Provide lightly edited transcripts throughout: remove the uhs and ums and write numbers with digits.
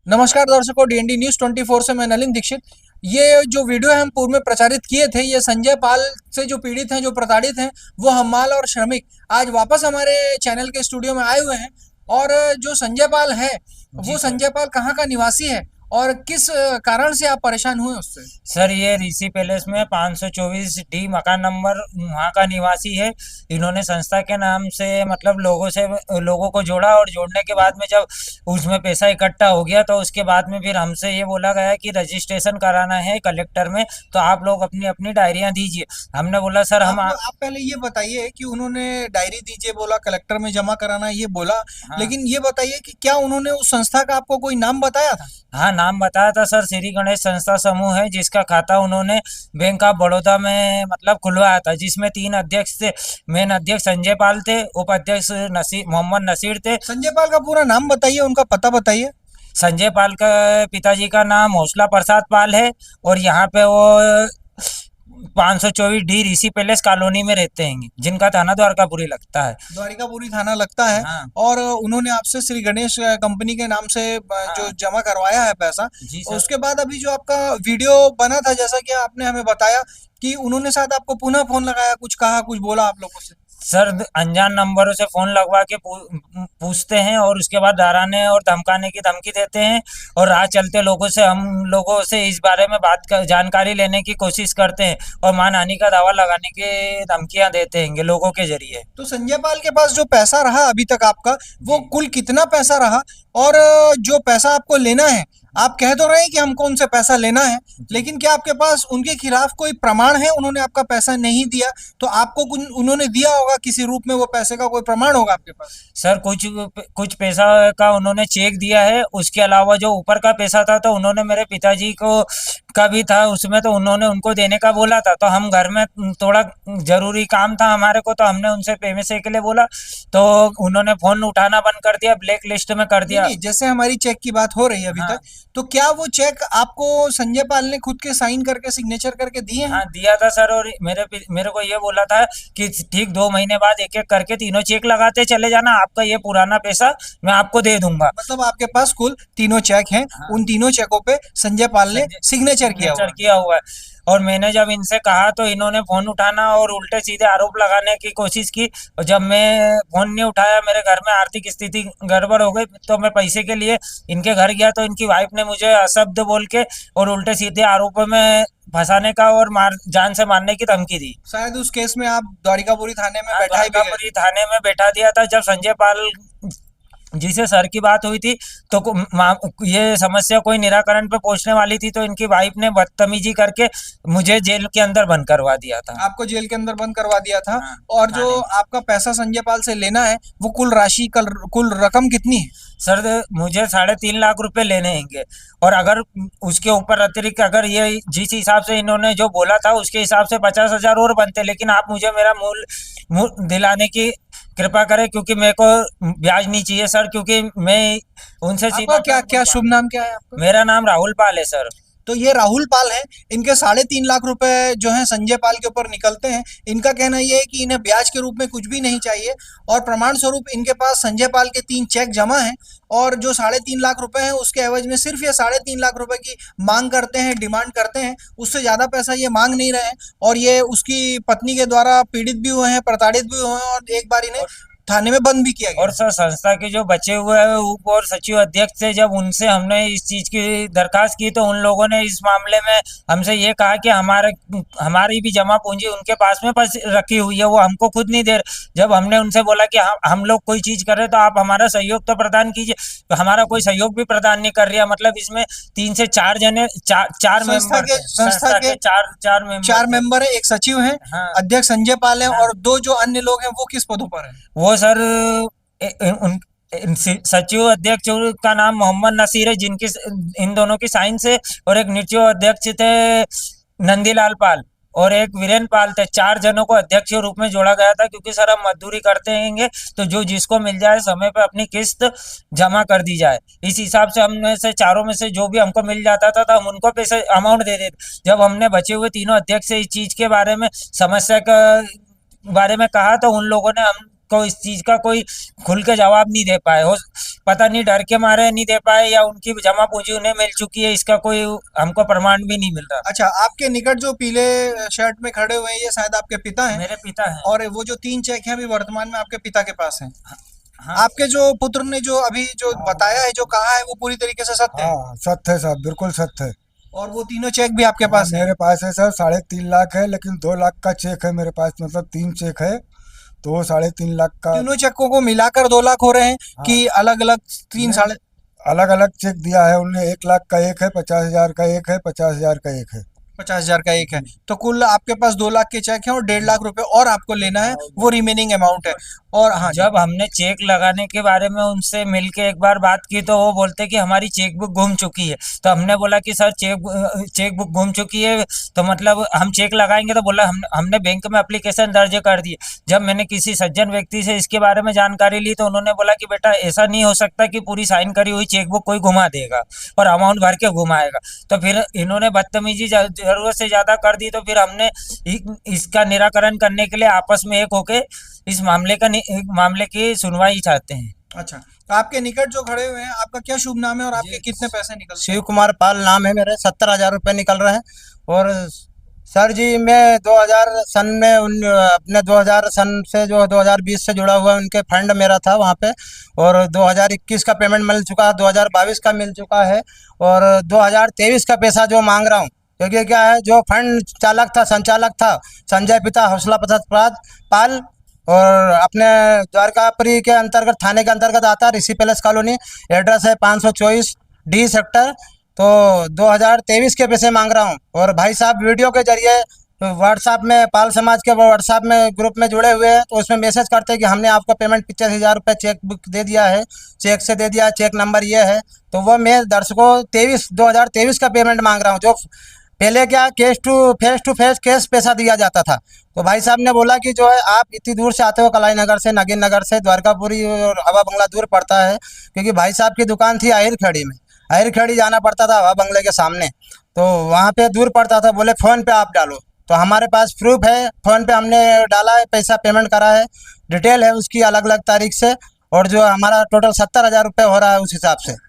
नमस्कार दर्शकों, DND news 24 से मैं नलिन दीक्षित। ये जो वीडियो है हम पूर्व में प्रचारित किए थे, ये संजय पाल से जो पीड़ित हैं, जो प्रताड़ित हैं, वो हमाल और श्रमिक आज वापस हमारे चैनल के स्टूडियो में आए हुए हैं। और जो संजय पाल है, जी वो सर। संजय पाल कहाँ का निवासी है और किस कारण से आप परेशान हुए उससे? सर ये ऋषि पैलेस में 524 डी मकान नंबर वहाँ का निवासी है। इन्होंने संस्था के नाम से मतलब लोगों को जोड़ा और जोड़ने के बाद में जब उसमें पैसा इकट्ठा हो गया तो उसके बाद में फिर हमसे ये बोला गया कि रजिस्ट्रेशन कराना है कलेक्टर में, तो आप लोग अपनी अपनी डायरियां दीजिए। हमने बोला सर आप पहले ये बताइए कि उन्होंने डायरी दीजिए बोला, कलेक्टर में जमा कराना ये बोला, हाँ। लेकिन ये बताइए कि क्या उन्होंने उस संस्था का आपको कोई नाम बताया था? हाँ, नाम बताया था सर। श्री गणेश संस्था समूह है जिसका खाता उन्होंने बैंक ऑफ बड़ौदा में मतलब खुलवाया था, जिसमें 3 अध्यक्ष थे। मेन अध्यक्ष संजय पाल थे, उपाध्यक्ष मोहम्मद नसीर थे। संजय पाल का पूरा नाम बताइए, उनका पता बताइए। संजय पाल का पिताजी का नाम हौसला प्रसाद पाल है और यहाँ पे वो 524 डी ऋषि पैलेस कॉलोनी में रहते हैं, जिनका थाना द्वारकापुरी लगता है। द्वारिकापुरी थाना लगता है। हाँ। और उन्होंने आपसे श्री गणेश कंपनी के नाम से जो हाँ। जमा करवाया है पैसा। जी और सर। उसके बाद अभी जो आपका वीडियो बना था, जैसा कि आपने हमें बताया कि उन्होंने शायद आपको पुनः फोन लगाया, कुछ कहा, कुछ बोला आप लोगों से। सर अनजान नंबरों से फोन लगवा के पूछते हैं और उसके बाद डराने और धमकाने की धमकी देते हैं। और राह चलते लोगों से हम लोगों से इस बारे में जानकारी लेने की कोशिश करते हैं और मानहानि का दावा लगाने की धमकियां देते हैं लोगों के जरिए। तो संजय पाल के पास जो पैसा रहा अभी तक आपका, वो जी। कुल कितना पैसा रहा? और जो पैसा आपको लेना है, आप कह तो रहे हैं कि हमको उनसे पैसा लेना है, जी। लेकिन क्या आपके पास उनके खिलाफ कोई प्रमाण है? उन्होंने आपका पैसा नहीं दिया तो आपको उन्होंने दिया होगा किसी रूप में, वो पैसे का कोई प्रमाण होगा आपके पास? सर कुछ कुछ पैसा का उन्होंने चेक दिया है। उसके अलावा जो ऊपर का पैसा था तो उन्होंने मेरे पिताजी को का भी था उसमें, तो उन्होंने उनको देने का बोला था। तो हम घर में थोड़ा जरूरी काम था हमारे को, तो हमने उनसे पैसे के लिए बोला, तो उन्होंने फोन उठाना बंद कर दिया, ब्लैक लिस्ट में कर नहीं दिया। नहीं, जैसे हमारी चेक की बात हो रही है अभी हाँ। तक, तो क्या वो चेक आपको संजय पाल ने खुद के साइन करके, सिग्नेचर करके दिए हैं? हाँ दिया था सर। और मेरे को ये बोला था कि ठीक 2 महीने बाद एक एक करके तीनों चेक लगाते चले जाना, आपका ये पुराना पैसा मैं आपको दे दूंगा। मतलब आपके पास कुल तीनों चेक हैं, हाँ। उन तीनों चेकों पे संजय पाल ने संजय सिग्नेचर किया सिग्नेचर हुआ है। किया हुआ है। और मैंने जब इनसे कहा तो इन्होंने फोन उठाना और उल्टे सीधे आरोप लगाने की कोशिश की। और जब मैं फोन नहीं उठाया, मेरे घर में आर्थिक स्थिति गड़बड़ हो गई, तो मैं पैसे के लिए इनके घर गया तो इनकी वाइफ ने मुझे अशब्द बोल के और उल्टे सीधे आरोपों में फंसाने का और जान से मारने की धमकी दी। शायद उस केस में आप द्वारिकापुरी थाने में हाँ, बैठाए भी गए द्वारकापुरी थे। थाने में बैठा दिया था। जब संजय पाल जी से सर की बात हुई थी तो ये समस्या कोई निराकरण पे पहुंचने वाली थी, तो इनकी वाइफ ने बदतमीजी करके मुझे जेल के अंदर बंद करवा दिया था। आपको जेल के अंदर बंद करवा दिया था। हाँ। और जो थाने में। आपका पैसा संजय पाल से लेना है, वो कुल राशि, कुल रकम कितनी है? सर मुझे 3.5 लाख रुपए लेने होंगे। और अगर उसके ऊपर अतिरिक्त अगर ये जिस हिसाब से इन्होंने जो बोला था उसके हिसाब से 50,000 और बनते, लेकिन आप मुझे मेरा मूल दिलाने की कृपा करें, क्योंकि मेरे को ब्याज नहीं चाहिए सर, क्योंकि मैं उनसे आपका सीधा क्या काम क्या बनवा। शुभ नाम क्या है आपका? मेरा नाम राहुल पाल है सर। तो ये राहुल पाल हैं। इनके 3.5 लाख रुपए जो है संजय पाल के ऊपर निकलते हैं। इनका कहना ये है कि इन्हें ब्याज के रूप में कुछ भी नहीं चाहिए, और प्रमाण स्वरूप इनके पास संजय पाल के 3 चेक जमा हैं। और जो 3.5 लाख रुपए हैं, उसके एवज में सिर्फ ये 3.5 लाख रुपए की मांग करते हैं, डिमांड करते हैं। उससे ज्यादा पैसा ये मांग नहीं रहे हैं। और ये उसकी पत्नी के द्वारा पीड़ित भी हुए हैं, प्रताड़ित भी हुए हैं, और एक बार इन्हें और थाने में बंद भी किया गया और है। सर संस्था के जो बचे हुए हैं उप और सचिव अध्यक्ष थे, जब उनसे हमने इस चीज की दरखास्त की तो उन लोगों ने इस मामले में हमसे ये कहा कि हमारी भी जमा पूंजी उनके पास में रखी हुई है, वो हमको खुद नहीं दे रहे। जब हमने उनसे बोला कि हम लोग कोई चीज कर रहे तो आप हमारा सहयोग तो प्रदान कीजिए, तो हमारा कोई सहयोग भी प्रदान नहीं कर रहा। मतलब इसमें 3 से 4 जने, चार संस्था मेंबर के थे। संस्था संस्था के के चार चार मेंबर चार थे। मेंबर है, एक सचिव हैं, हाँ। अध्यक्ष संजय पाल हैं, हाँ। और 2 जो अन्य लोग हैं वो किस पदों पर हैं? वो सर सचिव अध्यक्ष का नाम मोहम्मद नसीर है, जिनकी इन दोनों की साइन से। और एक निर्चो अध्यक्ष थे नंदीलाल पाल, और एक वीरेन पाल थे। 4 जनों को अध्यक्ष के रूप में जोड़ा गया था, क्योंकि सर हम मजदूरी करते हैंगे, तो जो जिसको मिल जाए समय पे अपनी किस्त जमा कर दी जाए, इस हिसाब से हम में से चारों में से जो भी हमको मिल जाता था तो हम उनको पैसे अमाउंट दे देते। जब हमने बचे हुए तीनों अध्यक्ष से इस चीज के बारे में समस्या का बारे में कहा तो उन लोगों ने हमको इस चीज का कोई खुल के जवाब नहीं दे पाए। हो पता नहीं डर के मारे नहीं दे पाए या उनकी जमा पूंजी उन्हें मिल चुकी है, इसका कोई हमको प्रमाण भी नहीं मिल रहा। अच्छा, आपके निकट जो पीले शर्ट में खड़े हुए हैं ये शायद आपके पिता हैं, मेरे पिता हैं। और वो जो 3 चेक हैं अभी वर्तमान में आपके पिता के पास हैं। हाँ आपके जो पुत्र ने जो अभी जो बताया है, जो कहा है, वो पूरी तरीके से सत्य है? हाँ सत्य है साहब, बिल्कुल सत्य है। और वो तीनों चेक भी आपके हाँ, पास है? मेरे पास है सर 3.5 लाख है, लेकिन 2 लाख का चेक है मेरे पास, मतलब 3 चेक है, तो वो 3.5 लाख का। तीनों चेकों को मिलाकर 2 लाख हो रहे हैं हाँ, कि अलग-अलग 3 नहीं, साढ़े? अलग अलग चेक दिया है उन्हें। 1 लाख का एक है, 50,000 का एक है, 50,000 का एक है। 50,000 का एक है, तो कुल आपके पास 2 लाख के चेक हैं और 1.5 लाख रुपए और आपको लेना है, वो रिमेनिंग अमाउंट है। और हाँ जी, जब हमने चेक लगाने के बारे में उनसे मिलके एक बार बात की तो वो बोलते कि हमारी चेक बुक गुम चुकी है। तो हमने बोला कि सर चेक बुक गुम चुकी है तो मतलब हम चेक लगाएंगे, तो बोला हमने बैंक में एप्लीकेशन दर्ज कर दी। जब मैंने किसी सज्जन व्यक्ति से इसके बारे में जानकारी ली तो उन्होंने बोला कि बेटा ऐसा नहीं हो सकता कि पूरी साइन करी हुई चेक बुक कोई घुमा देगा और अमाउंट भर के घुमाएगा। तो फिर इन्होंने बदतमीजी जरूरत से ज्यादा कर दी, तो फिर हमने इसका निराकरण करने के लिए आपस में एक होके इस मामले की सुनवाई चाहते हैं। अच्छा, तो आपके निकट जो खड़े हुए हैं, आपका क्या शुभ नाम है और आपके कितने पैसे निकलते हैं? शिव कुमार पाल नाम है मेरे। 70,000 रुपये निकल रहे हैं। और सर जी, मैं 2000 सन में अपने 2000 सन से जो 2020 से जुड़ा हुआ उनके फंड मेरा था वहाँ पे, और 2021 का पेमेंट मिल चुका है, 2022 का मिल चुका है, और 2023 का पैसा जो मांग रहा हूँ, क्योंकि क्या है, जो फंड चालक था, संचालक था संजय पिता हौसला प्रसाद पाल, और अपने द्वारकापुरी के अंतर्गत, थाने के अंतर्गत आता है, ऋषि पैलेस कॉलोनी, एड्रेस है 524 डी सेक्टर। तो 2023 के पैसे मांग रहा हूँ। और भाई साहब वीडियो के जरिए व्हाट्सएप में, पाल समाज के व्हाट्सएप में ग्रुप में जुड़े हुए हैं, तो उसमें मैसेज करते हैं कि हमने आपको पेमेंट 85,000 रुपये चेक बुक दे दिया है, चेक से दे दिया, चेक नंबर ये है। तो वो मैं दर्शकों 2023 का पेमेंट मांग रहा हूँ। जो पहले क्या फेस टू फेस कैश पैसा दिया जाता था। तो भाई साहब ने बोला कि जो है, आप इतनी दूर से आते हो, कलाई नगर से, नगीन नगर से, द्वारकापुरी और हवा बंगला दूर पड़ता है, क्योंकि भाई साहब की दुकान थी अहिर खेड़ी में, अहिर खेड़ी जाना पड़ता था हवा बंगले के सामने, तो वहाँ पे दूर पड़ता था। बोले फ़ोन पे आप डालो, तो हमारे पास प्रूफ है, फ़ोन पे हमने डाला है, पैसा पेमेंट करा है, डिटेल है उसकी अलग अलग तारीख से, और जो हमारा टोटल 70,000 रुपये हो रहा है उस हिसाब से।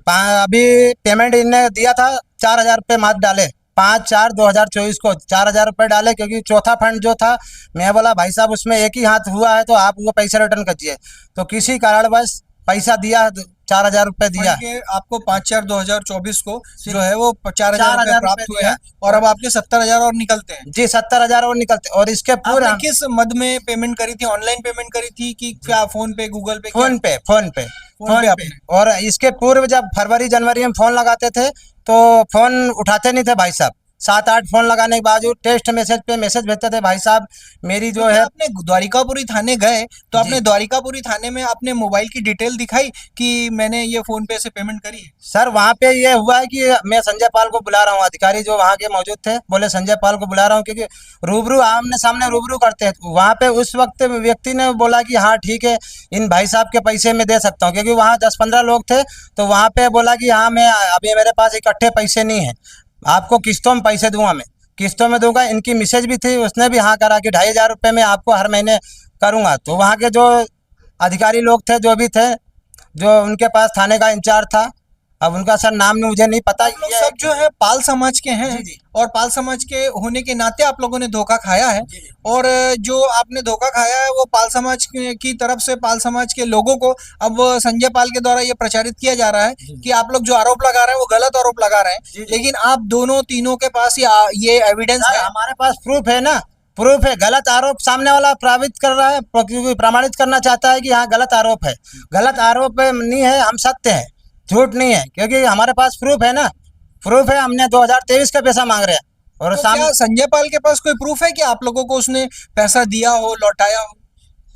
अभी पेमेंट इनने दिया था 4,000 रुपये मात्र डाले, 5/4/2024 को 4,000 रुपये डाले, क्योंकि चौथा फंड जो था, मैं बोला भाई साहब उसमें एक ही हाथ हुआ है, तो आप वो पैसा रिटर्न कीजिए। तो किसी कारणवश पैसा दिया, 4,000 रुपये दिया। फंड के आपको 5/4/2024 को जो है वो 4,000 रुपये 4,000 प्राप्त रुपये हुए दिया। हैं, और अब आपके 70,000 और निकलते हैं। जी 70,000 और निकलते, और इसके पूरे आपने किस मद में पेमेंट करी थी? ऑनलाइन पेमेंट करी थी कि क्या फोन पे, गूगल पे? फोन पे फोन पे आपने? और इसके पूर्व जब फरवरी जनवरी में फोन लगाते थे तो फोन उठाते नहीं थे भाई साहब। 7-8 फोन लगाने के बावजूद टेक्स्ट मैसेज पे मैसेज भेजते थे, भाई साहब मेरी जो तो है। क्या आपने द्वारिकापुरी थाने गए तो आपने जी। द्वारिकापुरी थाने में अपने मोबाइल की डिटेल दिखाई कि मैंने ये फोन पे से पेमेंट करी है? सर वहाँ पे ये हुआ है कि मैं संजय पाल को बुला रहा हूँ, अधिकारी जो वहाँ के मौजूद थे बोले संजय पाल को बुला रहा हूँ, क्योंकि रूबरू आमने सामने रूबरू करते हैं। वहाँ पे उस वक्त व्यक्ति ने बोला कि हाँ ठीक है, इन भाई साहब के पैसे मैं दे सकता हूँ, क्योंकि वहाँ 10-15 लोग थे। तो वहाँ पे बोला कि हाँ, मैं अभी मेरे पास इकट्ठे पैसे नहीं है, आपको किस्तों में पैसे दूंगा, मैं किस्तों में दूंगा। इनकी मिसेज भी थी, उसने भी हाँ करा कि 2,500 रुपये में आपको हर महीने करूँगा। तो वहाँ के जो अधिकारी लोग थे, जो भी थे, जो उनके पास थाने का इंचार्ज था, अब उनका सर नाम मुझे नहीं पता। आप लोग सब जो है पाल समाज के हैं, जी, जी। और पाल समाज के होने के नाते आप लोगों ने धोखा खाया है, और जो आपने धोखा खाया है वो पाल समाज की तरफ से, पाल समाज के लोगों को अब संजय पाल के द्वारा ये प्रचारित किया जा रहा है कि आप लोग जो आरोप लगा रहे हैं वो गलत आरोप लगा रहे हैं। लेकिन आप दोनों तीनों के पास ये एविडेंस है? हमारे पास प्रूफ है ना, प्रूफ है। गलत आरोप सामने वाला प्रमाणित कर रहा है, प्रमाणित करना चाहता है कि हाँ गलत आरोप है। गलत आरोप नहीं है, हम सत्य है, झूठ नहीं है, क्योंकि हमारे पास प्रूफ है ना, प्रूफ है। हमने 2023 का पैसा मांग रहे हैं, और तो क्या संजय पाल के पास कोई प्रूफ है कि आप लोगों को उसने पैसा दिया हो, लौटाया हो?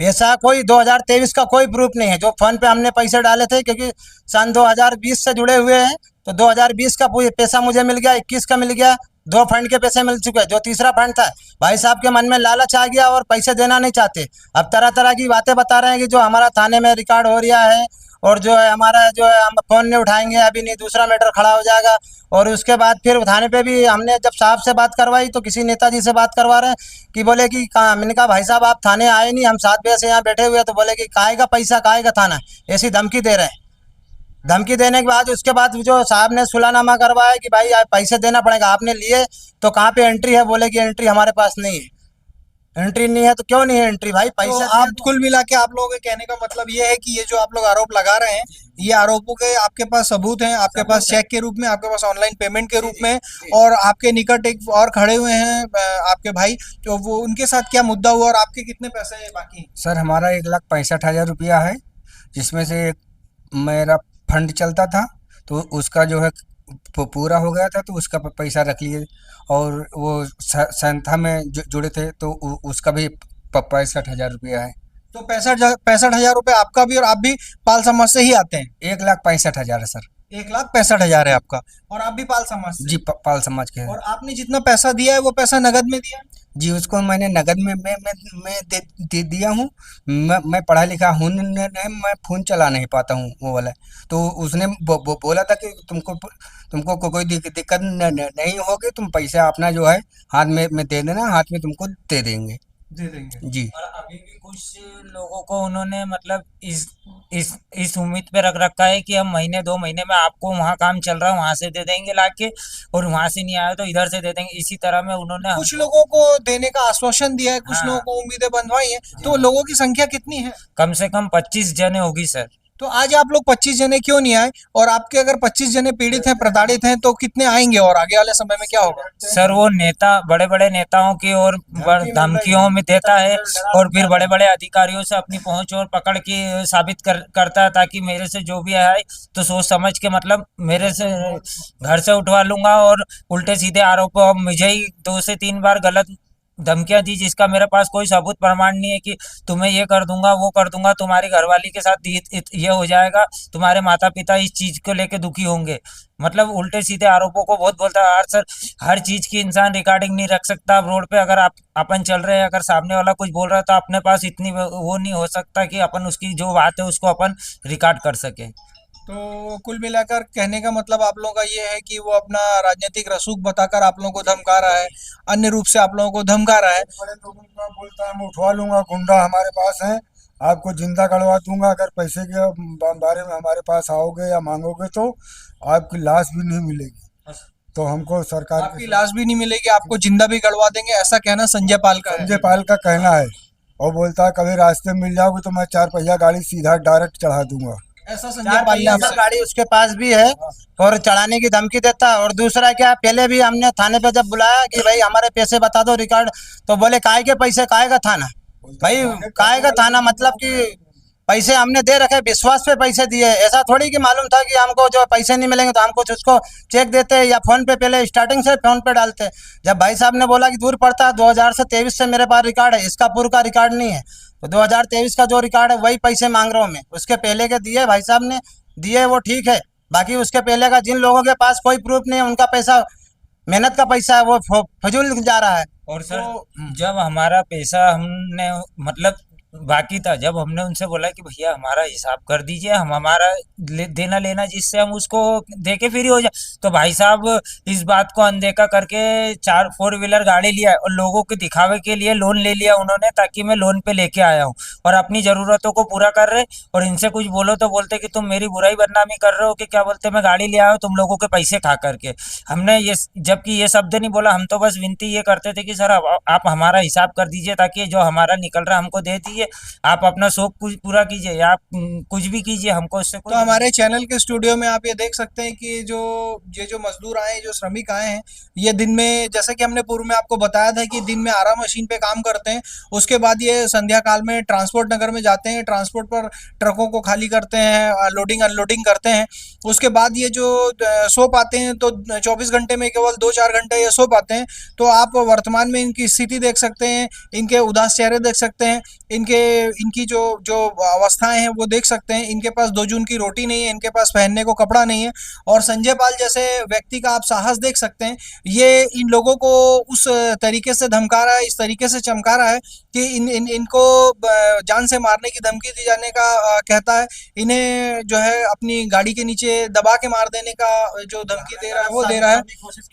पैसा कोई 2023 का कोई प्रूफ नहीं है। जो फोन पे हमने पैसे डाले थे, क्योंकि सन 2020 से जुड़े हुए हैं, तो 2020 का पैसा मुझे मिल गया, 21 का मिल गया, 2 फंड के पैसे मिल चुके हैं। जो तीसरा फंड था, भाई साहब के मन में लालच आ गया और पैसे देना नहीं चाहते। अब तरह तरह की बातें बता रहे हैं कि जो हमारा थाने में रिकॉर्ड हो रहा है, और जो है हमारा जो है, हम फोन नहीं उठाएंगे, अभी नहीं, दूसरा मैटर खड़ा हो जाएगा। और उसके बाद फिर थाने पे भी हमने जब साहब से बात करवाई, तो किसी नेताजी से बात करवा रहे हैं कि बोले कि कहाँ। मैंने कहा भाई साहब आप थाने आए नहीं, हम 7 बजे से यहाँ बैठे हुए हैं। तो बोले कि काहे का पैसा, काहे का थाना, ऐसी धमकी दे रहे हैं। धमकी देने के बाद उसके बाद जो साहब ने सुलहनामा करवाया कि भाई आप पैसे देना पड़ेगा, आपने लिए तो कहाँ पे एंट्री है, बोले कि एंट्री हमारे पास नहीं है। एंट्री नहीं है तो क्यों नहीं है एंट्री भाई, तो पैसे आप दिए तो। कुल मिला के आप लोगों के कहने का मतलब ये है कि ये जो आप लोग आरोप लगा रहे हैं, ये आरोपों के आपके पास सबूत हैं, आपके पास चेक के रूप में, आपके पास ऑनलाइन पेमेंट के रूप में, और आपके निकट एक और खड़े हुए हैं आपके भाई, तो वो उनके साथ क्या मुद्दा हुआ और आपके कितने पैसे बाकी हैं? सर हमारा 1,65,000 रुपया है, जिसमें से एक मेरा फंड चलता था, तो उसका जो है पूरा हो गया था, तो उसका पैसा रख लिए, और वो संस्था में जुड़े थे, तो उसका भी 65,000 रुपया है। तो 65,000 रुपए आपका भी, और आप भी पाल समाज से ही आते हैं? 1,65,000 है सर। 1,65,000 है आपका, और आप भी पाल समाज से? जी, पाल समाज के हैं। और आपने जितना पैसा दिया है वो पैसा नगद में दिया? जी, उसको मैंने नगद में दे दिया हूँ। मैं पढ़ा लिखा हूँ नहीं, मैं फ़ोन चला नहीं पाता हूँ वो वाला। तो उसने बोला था कि तुमको कोई दिक्कत नहीं होगी, तुम पैसा अपना जो है हाथ में दे देना, हाथ में तुमको दे देंगे। दे देंगे। जी। और अभी भी कुछ लोगों को उन्होंने मतलब इस उम्मीद पे रख रखा है कि हम महीने 2 महीने में आपको वहाँ काम चल रहा है वहां से दे देंगे लाके, और वहां से नहीं आया तो इधर से दे देंगे। इसी तरह में उन्होंने कुछ लोगों को देने का आश्वासन दिया है, कुछ हाँ। लोगों को उम्मीदें बंधवाई हैं, तो लोगों की संख्या कितनी है? कम से कम 25 जने होगी सर। तो आज आप लोग 25 जने क्यों नहीं आए? और आपके अगर 25 जने पीड़ित हैं, प्रताड़ित हैं, तो कितने आएंगे और आगे वाले समय में क्या होगा? सर वो नेता बड़े बड़े नेताओं की और धमकियों में देता है, और फिर बड़े बड़े अधिकारियों से अपनी पहुंच और पकड़ के साबित करता है, ताकि मेरे से जो भी आए तो सोच समझ के मतलब मेरे से घर से उठवा लूंगा, और उल्टे सीधे आरोप मुझे ही 2 से 3 बार गलत धमकियां दी, जिसका मेरे पास कोई सबूत प्रमाण नहीं है कि तुम्हें ये कर दूंगा, वो कर दूंगा, तुम्हारी घरवाली के साथ ये हो जाएगा, तुम्हारे माता पिता इस चीज को लेके दुखी होंगे। मतलब उल्टे सीधे आरोपों को बहुत बोलता है। सर हर चीज की इंसान रिकॉर्डिंग नहीं रख सकता। अब रोड पे अगर आप अपन चल रहे हैं, अगर सामने वाला कुछ बोल रहा है, तो अपने पास इतनी वो नहीं हो सकता कि अपन उसकी जो बात है उसको अपन रिकॉर्ड कर सके। तो कुल मिलाकर कहने का मतलब आप लोगों का ये है कि वो अपना राजनीतिक रसूख बताकर आप लोगों को धमका रहा है, अन्य रूप से आप लोगों को धमका रहा है। बड़े लोगों का बोलता है मैं उठवा लूंगा, गुंडा हमारे पास है, आपको जिंदा गड़वा दूंगा, अगर पैसे के बारे में हमारे पास आओगे या मांगोगे तो आपकी लाश भी नहीं मिलेगी। तो हमको सरकार आपकी लाश भी नहीं मिलेगी, आपको जिंदा भी गड़वा देंगे, ऐसा कहना संजय पाल का है। संजय पाल का कहना है, और बोलता है कभी रास्ते में मिल जाओगे तो मैं 4 पहिया गाड़ी सीधा डायरेक्ट चढ़ा दूंगा। ऐसा संजय पाल ने चार आपसे गाड़ी उसके पास भी है और चढ़ाने की धमकी देता है। और दूसरा क्या, पहले भी हमने थाने पे जब बुलाया कि भाई हमारे पैसे बता दो रिकॉर्ड, तो बोले काहे के पैसे, काहे का थाना, भाई काहे का थाना, मतलब कि पैसे हमने दे रखे, विश्वास पे पैसे दिए। ऐसा थोड़ी कि मालूम था कि हमको जो पैसे नहीं मिलेंगे तो हम कुछ उसको चेक देते या फोन पे, पहले स्टार्टिंग से फोन पे डालते। जब भाई साहब ने बोला कि दूर पड़ता है, 2000 से 23 से मेरे पास रिकॉर्ड है, इसका पूरा का रिकॉर्ड नहीं है, तो 2023 का जो रिकॉर्ड है वही पैसे मांग रहा हूँ मैं। उसके पहले के दिए भाई साहब ने दिए, वो ठीक है, बाकी उसके पहले का जिन लोगों के पास कोई प्रूफ नहीं है, उनका पैसा, मेहनत का पैसा है, वो फजूल जा रहा है। और सर जब हमारा पैसा हमने मतलब बाकी था, जब हमने उनसे बोला कि भैया हमारा हिसाब कर दीजिए, हम हमारा देना लेना जिससे हम उसको दे के फ्री हो जाए, तो भाई साहब इस बात को अनदेखा करके 4 व्हीलर गाड़ी लिया और लोगों के दिखावे के लिए लोन ले लिया उन्होंने, ताकि मैं लोन पे लेके आया हूँ और अपनी जरूरतों को पूरा कर रहे। और इनसे कुछ बोलो तो बोलते कि तुम मेरी बुराई बदनामी कर रहे हो, कि क्या बोलते मैं गाड़ी ले आया हूँ तुम लोगों के पैसे खा करके। हमने ये जबकि ये शब्द नहीं बोला, हम तो बस विनती ये करते थे कि सर आप हमारा हिसाब कर दीजिए, ताकि जो हमारा निकल रहा है हमको दे दीजिए, आप अपना शौक कुछ पूरा कीजिए, या आप कुछ भी कीजिए, हमको उससे तो हमारे चैनल के स्टूडियो में आप ये देख सकते हैं कि ये जो मजदूर आए हैं, जो श्रमिक आए हैं, ये दिन में, जैसे कि हमने पूर्व में आपको बताया था कि दिन में आरा मशीन पे काम करते हैं, उसके बाद ये संध्या काल में ट्रांसपोर्ट नगर में जाते हैं, ट्रांसपोर्ट पर ट्रकों को खाली करते हैं, लोडिंग अनलोडिंग करते हैं। उसके बाद ये जो सो पाते हैं, तो 24 घंटे में केवल 2-4 घंटे ये सो पाते हैं। तो आप वर्तमान में इनकी स्थिति देख सकते हैं, इनके उदास चेहरे देख सकते हैं, इनकी जो जो अवस्थाएं हैं वो देख सकते हैं। इनके पास 2 जून की रोटी नहीं है, इनके पास पहनने को कपड़ा नहीं है। और संजय पाल जैसे व्यक्ति का आप साहस देख सकते हैं, ये इन लोगों को उस तरीके से धमका रहा है, इस तरीके से चमका रहा है कि इनको जान से मारने की धमकी दी जाने का कहता है। इन्हें जो है अपनी गाड़ी के नीचे दबा के मार देने का जो धमकी दे रहा है वो दे रहा है,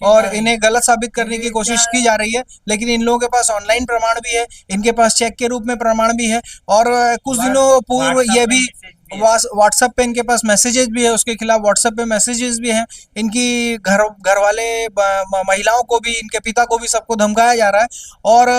और इन्हें गलत साबित करने की कोशिश की जा रही है। लेकिन इन लोगों के पास ऑनलाइन प्रमाण भी है, इनके पास चेक के रूप में प्रमाण भी है। और कुछ दिनों पूर्व ये भी व्हाट्सएप पे इनके पास मैसेजेस भी है, उसके खिलाफ व्हाट्सएप पे मैसेजेस भी हैं। इनकी घर वाले महिलाओं को भी, इनके पिता को भी, सबको धमकाया जा रहा है। और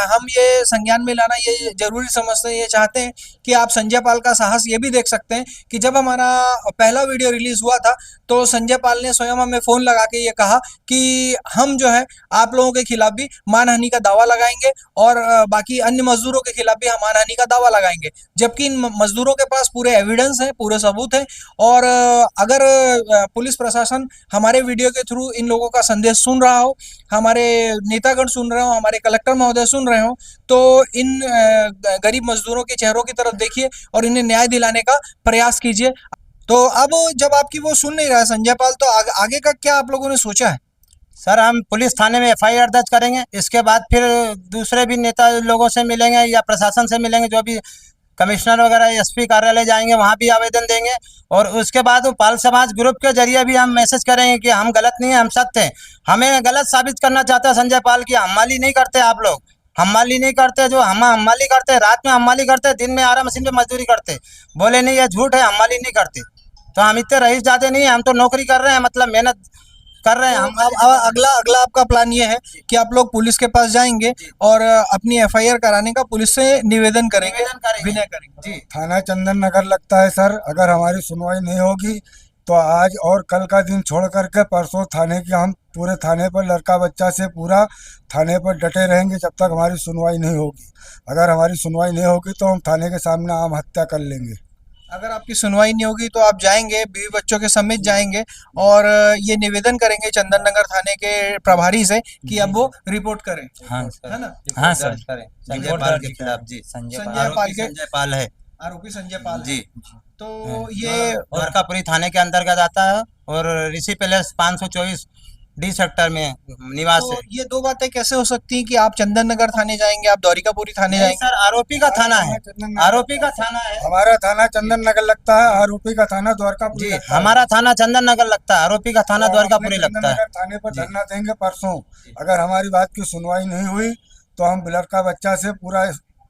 हम ये संज्ञान में लाना ये जरूरी समझते हैं, ये चाहते हैं कि आप संजय पाल का साहस ये भी देख सकते हैं कि जब हमारा पहला वीडियो रिलीज हुआ था तो संजय पाल ने स्वयं हमें फोन लगा के ये कहा कि हम जो है आप लोगों के खिलाफ भी मानहानि का दावा लगाएंगे और बाकी अन्य मजदूरों के खिलाफ भी हम मानहानि का दावा लगाएंगे, जबकि इन मजदूरों के पास पूरे एविडेंस है, पूरे सबूत है। और अगर पुलिस प्रशासन हमारे वीडियो के थ्रू इन लोगों का संदेश सुन रहा हो, हमारे नेतागण सुन रहे हो, हमारे कलेक्टर महोदय सुन रहे हो, तो इन गरीब मजदूरों के चेहरों की तरफ देखिए और इन्हें न्याय दिलाने का प्रयास कीजिए। तो अब जब आपकी वो सुन नहीं रहा है संजय पाल, तो आगे का क्या आप लोगों ने सोचा है? सर हम पुलिस थाने में एफआईआर दर्ज करेंगे, इसके बाद फिर दूसरे भी नेता लोगों से मिलेंगे या प्रशासन से मिलेंगे, जो भी कमिश्नर वगैरह एसपी कार्यालय जाएंगे, वहाँ भी आवेदन देंगे। और उसके बाद वो पाल समाज ग्रुप के जरिए भी हम मैसेज करेंगे कि हम गलत नहीं है, हम सत्य हैं। हमें गलत साबित करना चाहता है संजय पाल की हमाली नहीं करते आप लोग, हमाली नहीं करते, जो हम हमाली करते, रात में हमाली करते, दिन में आरा मशीन पे मजदूरी करते, बोले नहीं ये झूठ है, हमाली नहीं करते। तो हम इतने रईस जाते नहीं है, हम तो नौकरी कर रहे हैं, मतलब मेहनत कर रहे हैं हम। अब अगला आपका प्लान ये है कि आप लोग पुलिस के पास जाएंगे और अपनी एफआईआर कराने का पुलिस से निवेदन करेंगे, विनय करेंगे। जी, थाना चंदन नगर लगता है सर। अगर हमारी सुनवाई नहीं होगी तो आज और कल का दिन छोड़ करके परसों थाने की हम पूरे थाने पर लड़का बच्चा से पूरा थाने पर डटे रहेंगे जब तक हमारी सुनवाई नहीं होगी। अगर हमारी सुनवाई नहीं होगी तो हम थाने के सामने आम हत्या कर लेंगे। अगर आपकी सुनवाई नहीं होगी तो आप जाएंगे, बीवी बच्चों के समेत जाएंगे और ये निवेदन करेंगे चंदन नगर थाने के प्रभारी से कि अब वो रिपोर्ट करें, हाँ है ना? हाँ सर, संजय रिपोर्ट पाल दर्ज के किया। खिलाफ जी, संजय संजय पाल पाल के संजय पाल है आरोपी संजय पाल है। जी। तो ये द्वारकापुरी थाने के अंतर्गत आता है और ऋषि पैलेस 524 डी सेक्टर में निवास तो है। ये दो बातें कैसे हो सकती हैं कि आप चंदन नगर थाने जाएंगे, आप द्वारिकापुरी थाने नहीं जाएंगे? सर, आरोपी का थाना है, आरोपी का थाना है हमारा थाना चंदन नगर लगता है, आरोपी का थाना द्वारकापुरी जी। लगता है। हमारा थाना चंदन नगर लगता है, आरोपी का थाना तो हम द्वारकापुरी अपने लगता है। चंदन नगर थाने पर धरना देंगे परसों। अगर हमारी बात की सुनवाई नहीं हुई तो हम लड़का बच्चा से पूरा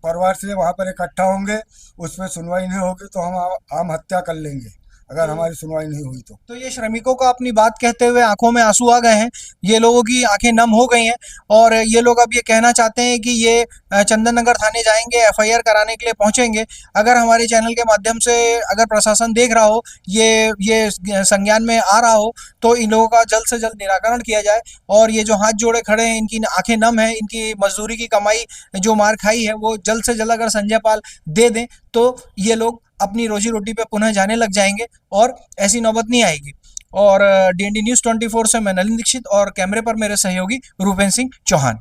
परिवार से वहाँ पर इकट्ठा होंगे। उस पर सुनवाई नहीं होगी तो हम आम हत्या कर लेंगे अगर हमारी सुनवाई नहीं हुई तो। ये श्रमिकों को अपनी बात कहते हुए आंखों में आंसू आ गए हैं, ये लोगों की आंखें नम हो गई हैं और ये लोग अब ये कहना चाहते हैं कि ये चंदन नगर थाने जाएंगे, एफआईआर कराने के लिए पहुंचेंगे। अगर हमारे चैनल के माध्यम से अगर प्रशासन देख रहा हो, ये संज्ञान में आ रहा हो, तो इन लोगों का जल्द से जल्द निराकरण किया जाए। और ये जो हाथ जोड़े खड़े हैं, इनकी आंखें नम है, इनकी मजदूरी की कमाई जो मार खाई है वो जल्द से जल्द अगर संजय पाल दे दें तो ये लोग अपनी रोजी रोटी पे पुनः जाने लग जाएंगे और ऐसी नौबत नहीं आएगी। और डीएनडी न्यूज़ 24 से मैं नलिन दीक्षित और कैमरे पर मेरे सहयोगी रूपेन सिंह चौहान।